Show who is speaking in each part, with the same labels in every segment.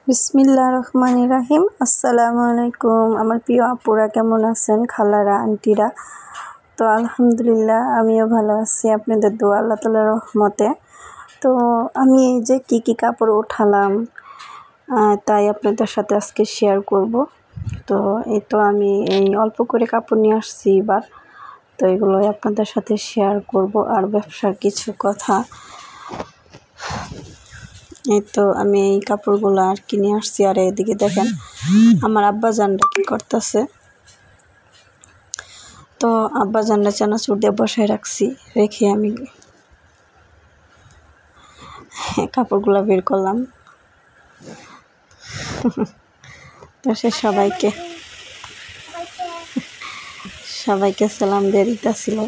Speaker 1: বিসমিল্লাহ রহমানির রাহিম। আসসালামু আলাইকুম। আমার প্রিয় আপুরা কেমন আছেন, খালারা, আন্টিরা? তো আলহামদুলিল্লাহ আমিও ভালো আছি, আপনাদের দোয়া আল্লাহ তাআলার রহমতে। তো আমি এই যে কী কাপড় উঠালাম তাই আপনাদের সাথে আজকে শেয়ার করব। তো এই তো আমি এই অল্প করে কাপড় নিয়ে আসছি এবার, তো এগুলোই আপনাদের সাথে শেয়ার করব আর ব্যবসার কিছু কথা। এই তো আমি এই কাপড়গুলো আর কিনে আসছি। আর এদিকে দেখেন আমার আব্বাজানরা কি করতেছে। তো আব্বাজানরা চানাচুর দিয়ে বসায় রাখছি, রেখে আমি কাপড়গুলো বের করলাম। তো সে সবাইকে সালাম দিয়ে দিতেছিল।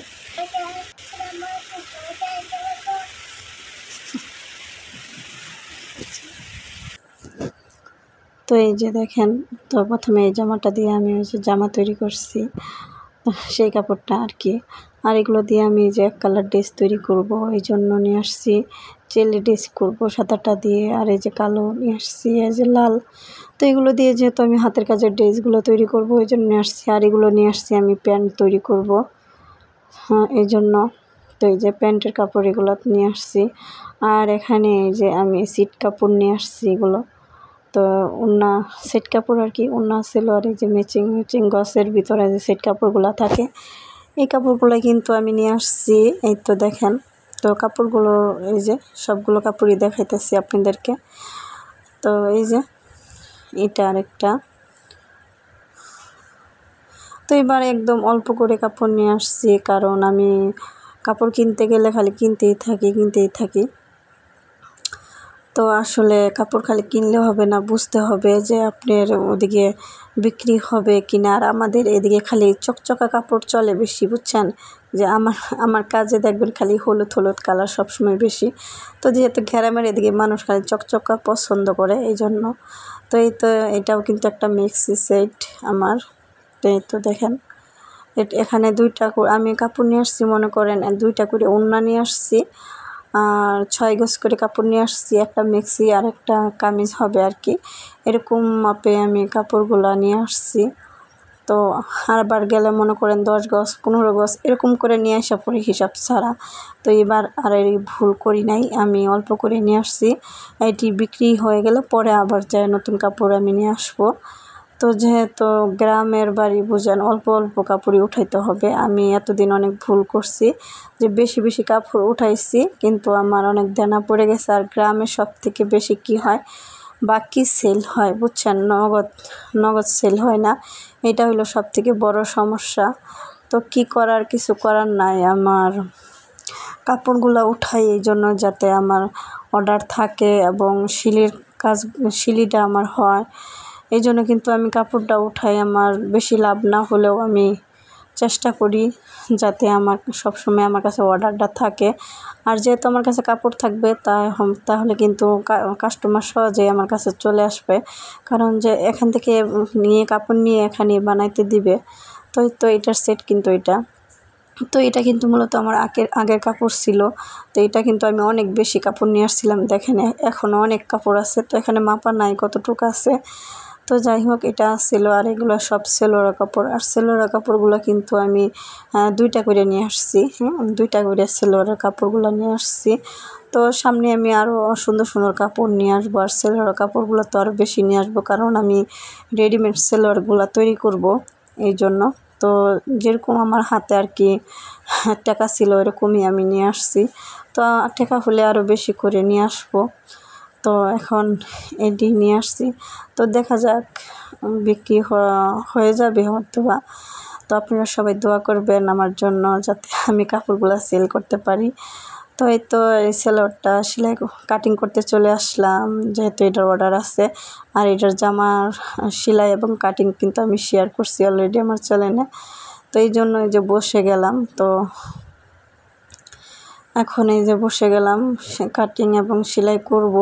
Speaker 1: তো এই যে দেখেন, তো প্রথমে এই জামাটা দিয়ে আমি ওই যে জামা তৈরি করছি, সেই কাপড়টা আর কি। আর এগুলো দিয়ে আমি যে এক কালার ড্রেস তৈরি করব, এই জন্য নিয়ে আসছি। চেলি ড্রেস করবো সাদাটা দিয়ে, আর এই যে কালো নিয়ে আসছি, এই যে লাল। তো এগুলো দিয়ে যেহেতু আমি হাতের কাজের ড্রেসগুলো তৈরি করব, ওই জন্য নিয়ে আসছি। আর এগুলো নিয়ে আসছি আমি প্যান্ট তৈরি করব, হ্যাঁ এই জন্য। তো এই যে প্যান্টের কাপড় এগুলো নিয়ে আসছি। আর এখানে এই যে আমি সিট কাপড় নিয়ে আসছি এগুলো। তো ওড়না সেট কাপড় আর কি, ওড়না ছিল। আর এই যে ম্যাচিং গসের ভিতরে যে সেট কাপড়গুলো থাকে, এই কাপড়গুলো কিন্তু আমি নিয়ে আসছি। এই তো দেখেন, তো কাপড়গুলো এই যে সবগুলো কাপড়ই দেখাইতেছি আপনাদেরকে। তো এই যে এটা আরেকটা। তো এবার একদম অল্প করে কাপড় নিয়ে আসছি, কারণ আমি কাপড় কিনতে গেলে খালি কিনতেই থাকি। তো আসলে কাপড় খালি কিনলে হবে না, বুঝতে হবে যে আপনার ওদিকে বিক্রি হবে কিনা। আর আমাদের এদিকে খালি চকচকা কাপড় চলে বেশি, বুঝছেন। যে আমার কাজে দেখবেন খালি হলুদ কালার সবসময় বেশি। তো যেহেতু গ্রামের এদিকে মানুষ খালি চকচকা পছন্দ করে, এই জন্য। তো এই তো এটাও কিন্তু একটা মিক্সি সেট আমার। তো এই তো দেখেন, এখানে দুইটা আমি কাপড় নিয়ে আসছি, মনে করেন দুইটা করে ওড়না নিয়ে আসছি, আর 6 গজ করে কাপড় নিয়ে আসছি। একটা মেক্সি আর একটা কামিজ হবে আর কি, এরকম মাপে আমি কাপড়গুলো নিয়ে আসছি। তো আরবার গেলে মনে করেন 10 গজ 15 গজ এরকম করে নিয়ে আসা পরে হিসাব ছাড়া। তো এবার আর এই ভুল করি নাই, আমি অল্প করে নিয়ে আসছি। এটি বিক্রি হয়ে গেলে পরে আবার যাই নতুন কাপড় আমি নিয়ে আসবো। তো যেহেতু গ্রামের বাড়ি বুঝেন, অল্প কাপড়ই উঠাইতে হবে। আমি এতদিন অনেক ভুল করছি যে বেশি কাপড় উঠাইছি, কিন্তু আমার অনেক দেনা পড়ে গেছে। আর গ্রামে সবথেকে বেশি কি হয়, বাকি সেল হয়, বুঝছেন, নগদ সেল হয় না। এটা হলো সবথেকে বড় সমস্যা। তো কিছু করার নাই, আমার কাপড়গুলো উঠাই এই জন্য যাতে আমার অর্ডার থাকে এবং সিলিটা আমার হয়। এই জন্য কিন্তু আমি কাপড়টা উঠাই। আমার বেশি লাভ না হলেও আমি চেষ্টা করি যাতে আমার সবসময় আমার কাছে অর্ডারটা থাকে। আর যেহেতু আমার কাছে কাপড় থাকবে, তাহলে কিন্তু কাস্টমার সহজেই আমার কাছে চলে আসবে, কারণ যে এখান থেকে কাপড় নিয়ে এখানে বানাইতে দিবে। তো এটার সেট কিন্তু এটা। তো এটা কিন্তু মূলত আমার আগের কাপড় ছিল। তো এটা কিন্তু আমি অনেক বেশি কাপড় নিয়ে আসছিলাম, দেখেন এখনও অনেক কাপড় আছে। তো এখানে মাপা নাই কতটুকু আছে। তো যাই হোক, এটা ছিল। আর এগুলো সব সেলোরা কাপড়। আর সেলোরা কাপড়গুলো কিন্তু আমি 2টা করে নিয়ে আসছি, 2টা করে সেলোয়ারের কাপড়গুলো নিয়ে আসছি। তো সামনে আমি আরও সুন্দর কাপড় নিয়ে আসবো। আর সেলোয়ার কাপড়গুলো তো আরও বেশি নিয়ে আসবো, কারণ আমি রেডিমেড সেলোয়ারগুলো তৈরি করব এই জন্য। তো যেরকম আমার হাতে আর কি টাকা ছিল এরকমই আমি নিয়ে আসছি। তো টাকা হলে আরও বেশি করে নিয়ে আসবো। তো এখন এটি নিয়ে আসছি। তো দেখা যাক, বিক্রি হয়ে যাবে হয়তোবা। তো আপনারা সবাই দোয়া করবেন আমার জন্য, যাতে আমি কাপড়গুলো সেল করতে পারি। তো এই তো এই সেলোয়ারটা সেলাই কাটিং করতে চলে আসলাম, যেহেতু এটার অর্ডার আছে। আর এটার জামার সেলাই এবং কাটিং কিন্তু আমি শেয়ার করছি অলরেডি আমার চ্যানেলে। তো এই জন্য এই যে বসে গেলাম। তো এখন এই যে বসে গেলাম, কাটিং এবং সেলাই করব।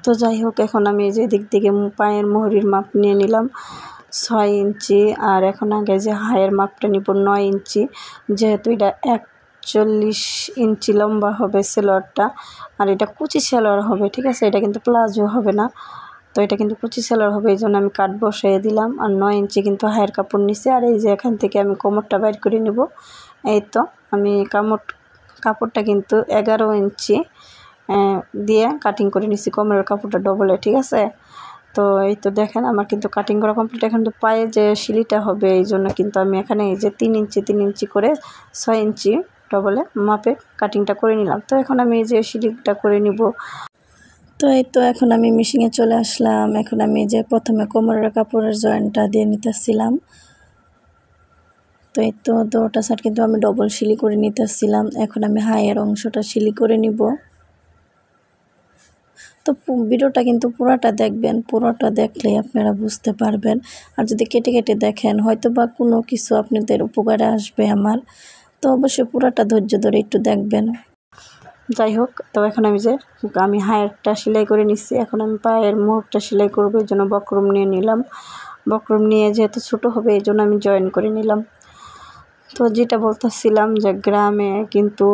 Speaker 1: তো যাই হোক, এখন আমি এই যে দিক থেকে পায়ের মোহরির মাপ নিয়ে নিলাম 6 ইঞ্চি। আর এখন আগে যে হায়ের মাপটা নিব 9 ইঞ্চি, যেহেতু এটা 48 ইঞ্চি লম্বা হবে সেলোয়ারটা, আর এটা কুচি সেলোয়ার হবে, ঠিক আছে। এটা কিন্তু প্লাজো হবে না, তো এটা কিন্তু কুচি সেলোয়ার হবে, এই জন্য আমি কাট বসাই দিলাম। আর 9 ইঞ্চি কিন্তু হায়ের কাপড় নিছি। আর এই যে এখান থেকে আমি কোমরটা বাইর করে নিব। এই তো আমি কাপড়টা কিন্তু 11 ইঞ্চি দিয়ে কাটিং করে নিছি, কোমরের কাপড়টা ডবলে, ঠিক আছে। তো এই তো দেখেন আমার কিন্তু কাটিং করা কমপ্লিট। এখন তো পায়ে যে সিলিটা হবে, এই জন্য কিন্তু আমি এখানে এই যে 3 ইঞ্চি করে 6 ইঞ্চি ডবলে মাপে কাটিংটা করে নিলাম। তো এখন আমি এই যে সিলিটা করে নিব। তো এই তো এখন আমি মেশিনে চলে আসলাম। এখন আমি যে প্রথমে কোমরের কাপড়ের জয়েন্টটা দিয়ে নিতেছিলাম। তো এই তো দুটো সাইড কিন্তু আমি ডবল সিলি করে নিতেছিলাম। এখন আমি হাইয়ের অংশটা সিলি করে নিব। তো ভিডিওটা কিন্তু পুরোটা দেখবেন, পুরোটা দেখলে আপনারা বুঝতে পারবেন। আর যদি কেটে কেটে দেখেন হয়তো বা কোনো কিছু আপনাদের উপকারে আসবে আমার, তো অবশ্যই পুরোটা ধৈর্য ধরে একটু দেখবেন। যাই হোক, তো এখন আমি হায়ারটা সেলাই করে নিচ্ছি। এখন আমি পায়ের মুখটা সেলাই করবো, এই জন্য বক্রম নিয়ে নিলাম। বক্রম নিয়ে যেহেতু ছোটো হবে, এই জন্য আমি জয়েন করে নিলাম। তো যেটা বলতেছিলাম যে গ্রামে কিন্তু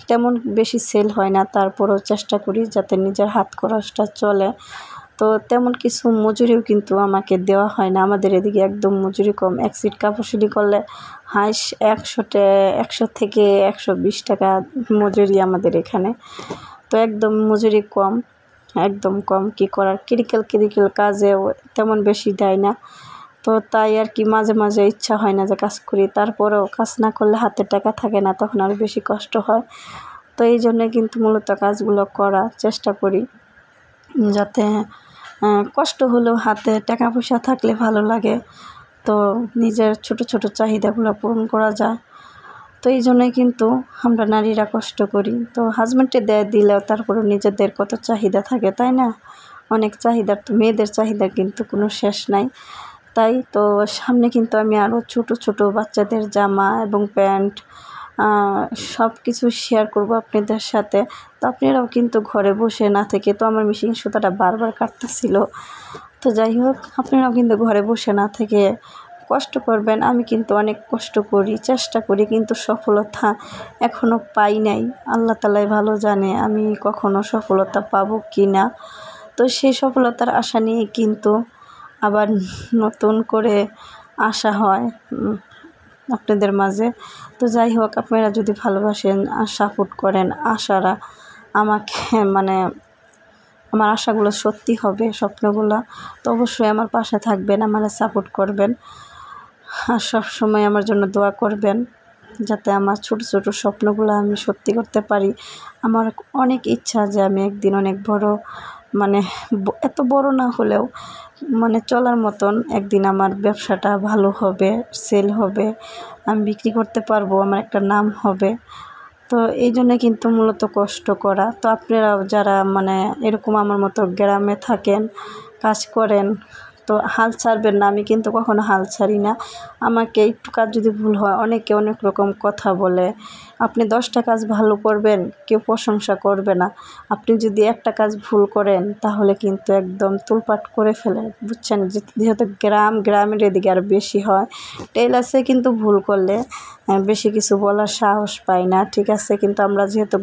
Speaker 1: তেমন বেশি সেল হয় না, তারপরেও চেষ্টা করি যাতে নিজের হাত খরচটা চলে। তো তেমন কিছু মজুরিও কিন্তু আমাকে দেওয়া হয় না, আমাদের এদিকে একদম মজুরি কম। এক সিট কাপড় সেলাই করলে হাইস 100 থেকে 120 টাকা মজুরি আমাদের এখানে। তো একদম মজুরি কম, একদম কম। কী করার, ক্রিটিক্যাল কাজেও তেমন বেশি দেয় না। তো তাই আর কি মাঝে মাঝে ইচ্ছা হয় না যে কাজ করি, তারপরেও কাজ না করলে হাতে টাকা থাকে না, তখন আরও বেশি কষ্ট হয়। তো এই জন্যে কিন্তু মূলত কাজগুলো করার চেষ্টা করি, যাতে কষ্ট হলেও হাতে টাকা পয়সা থাকলে ভালো লাগে, তো নিজের ছোট ছোট চাহিদাগুলো পূরণ করা যায়। তো এই জন্যই কিন্তু আমরা নারীরা কষ্ট করি। তো হাজব্যান্ডে দিলেও তারপরে নিজেদের কত চাহিদা থাকে, তাই না? অনেক চাহিদার, তো মেয়েদের চাহিদা কিন্তু কোনো শেষ নাই। তাই তো সামনে কিন্তু আমি আরও ছোট ছোট বাচ্চাদের জামা এবং প্যান্ট সব কিছু শেয়ার করব আপনাদের সাথে। তো আপনারাও কিন্তু ঘরে বসে না থেকে, তো আমার মেশিন সুতাটা বারবার কাটতেছিল। তো যাই হোক, আপনারাও কিন্তু ঘরে বসে না থেকে কষ্ট করবেন। আমি কিন্তু অনেক কষ্ট করি, চেষ্টা করি, কিন্তু সফলতা এখনও পাই নাই। আল্লাহ তাআলাই ভালো জানে আমি কখনো সফলতা পাবো কি না। তো সেই সফলতার আশা নিয়ে কিন্তু আবার নতুন করে আসা হয় আপনাদের মাঝে। তো যাই হোক, আপনারা যদি ভালোবাসেন আর সাপোর্ট করেন, আশারা আমাকে আমার আশাগুলো সত্যি হবে, স্বপ্নগুলো, তো অবশ্যই আমার পাশে থাকবেন, আমার সাপোর্ট করবেন, আর সবসময় আমার জন্য দোয়া করবেন, যাতে আমার ছোট ছোট স্বপ্নগুলো আমি সত্যি করতে পারি। আমার অনেক ইচ্ছা যে আমি একদিন অনেক বড়, এত বড় না হলেও চলার মতন একদিন আমার ব্যবসাটা ভালো হবে, সেল হবে, আমি বিক্রি করতে পারবো, আমার একটা নাম হবে। তো এই জন্য কিন্তু মূলত কষ্ট করা। তো আপনারাও যারা এরকম আমার মতো গ্রামে থাকেন, কাজ করেন, তো হাল ছাড়বেন না। আমি কিন্তু কখনো হাল ছাড়ি না। আমাকে একটু কাজ যদি ভুল হয়, অনেকে অনেক রকম কথা বলে। আপনি 10টা কাজ ভালো করবেন, কেউ প্রশংসা করবে না। আপনি যদি একটা কাজ ভুল করেন, তাহলে কিন্তু একদম তুলপাট করে ফেলে, বুঝছেন? যেহেতু গ্রামের এদিকে আরও বেশি হয়। টেলার্সে কিন্তু ভুল করলে বেশি কিছু বলার সাহস পাই না, ঠিক আছে। কিন্তু আমরা যেহেতু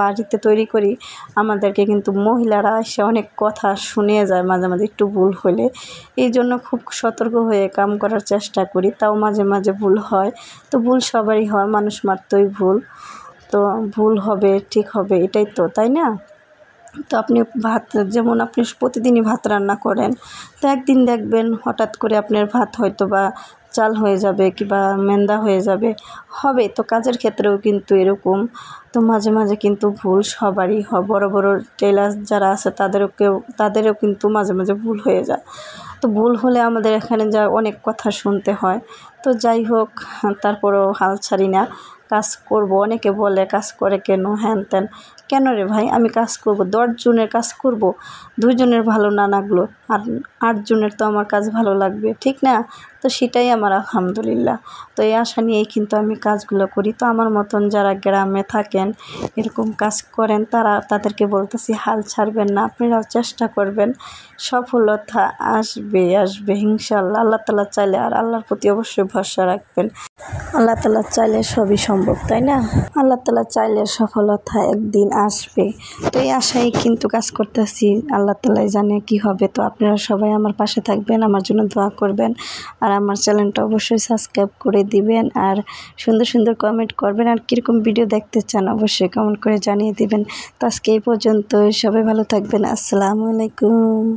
Speaker 1: বাড়িতে তৈরি করি, আমাদেরকে কিন্তু মহিলারা এসে অনেক কথা শুনিয়ে যায় মাঝে মাঝে একটু ভুল হলে। এই জন্য খুব সতর্ক হয়ে কাম করার চেষ্টা করি, তাও মাঝে মাঝে ভুল হয়। তো ভুল সবারই হয়, মানুষ মাত্রই ভুল, তো ভুল হবে, ঠিক হবে, এটাই তো, তাই না? তো আপনি যেমন আপনি প্রতিদিনই ভাত রান্না করেন, তো একদিন দেখবেন হঠাৎ করে আপনার ভাত হয়তো বা চাল হয়ে যাবে, কিংবা মেন্দা হয়ে যাবে, হবে তো। কাজের ক্ষেত্রেও কিন্তু এরকম। তো মাঝে মাঝে কিন্তু ভুল সবারই হয়। বড় বড় টেলার যারা আছে তাদেরও কিন্তু মাঝে মাঝে ভুল হয়ে যায়। তো ভুল হলে আমাদের এখানে অনেক কথা শুনতে হয়। তো যাই হোক, তারপরেও হাল ছাড়ি না, কাজ করব। অনেকে বলে কাজ করে কেন, হ্যান ত্যান। কেন রে ভাই, আমি কাজ করব, 10 জনের কাজ করব, 2 জনের ভালো না লাগলো আর 8 জনের তো আমার কাজ ভালো লাগবে, ঠিক না? তো সেটাই আমার আলহামদুলিল্লাহ। তো এই আশা নিয়েই কিন্তু আমি কাজগুলো করি। তো আমার মতন যারা গ্রামে থাকেন, এরকম কাজ করেন, তাদেরকে বলতেছি হাল ছাড়বেন না, আপনারাও চেষ্টা করবেন, সফলতা আসবে ইনশাআল্লাহ। আল্লাহ তাআলা চাইলে, আর আল্লাহর প্রতি অবশ্যই ভরসা রাখবেন। আল্লাহ তাআলা চাইলে সবই সম্ভব। সম্ভব, তাই না? আল্লাহ তাআলা চাইলে সফলতা একদিন আসবে। তো এই আশায় কিন্তু কাজ করতেছি, আল্লাহ তাআলাই জানে কি হবে। তো আপনারা সবাই আমার পাশে থাকবেন, আমার জন্য দোয়া করবেন, আর আমার চ্যানেলটা অবশ্যই সাবস্ক্রাইব করে দিবেন, আর সুন্দর সুন্দর কমেন্ট করবেন, আর কীরকম ভিডিও দেখতে চান অবশ্যই কমেন্ট করে জানিয়ে দিবেন। তো আজকে এই পর্যন্ত, সবাই ভালো থাকবেন। আসসালামু আলাইকুম।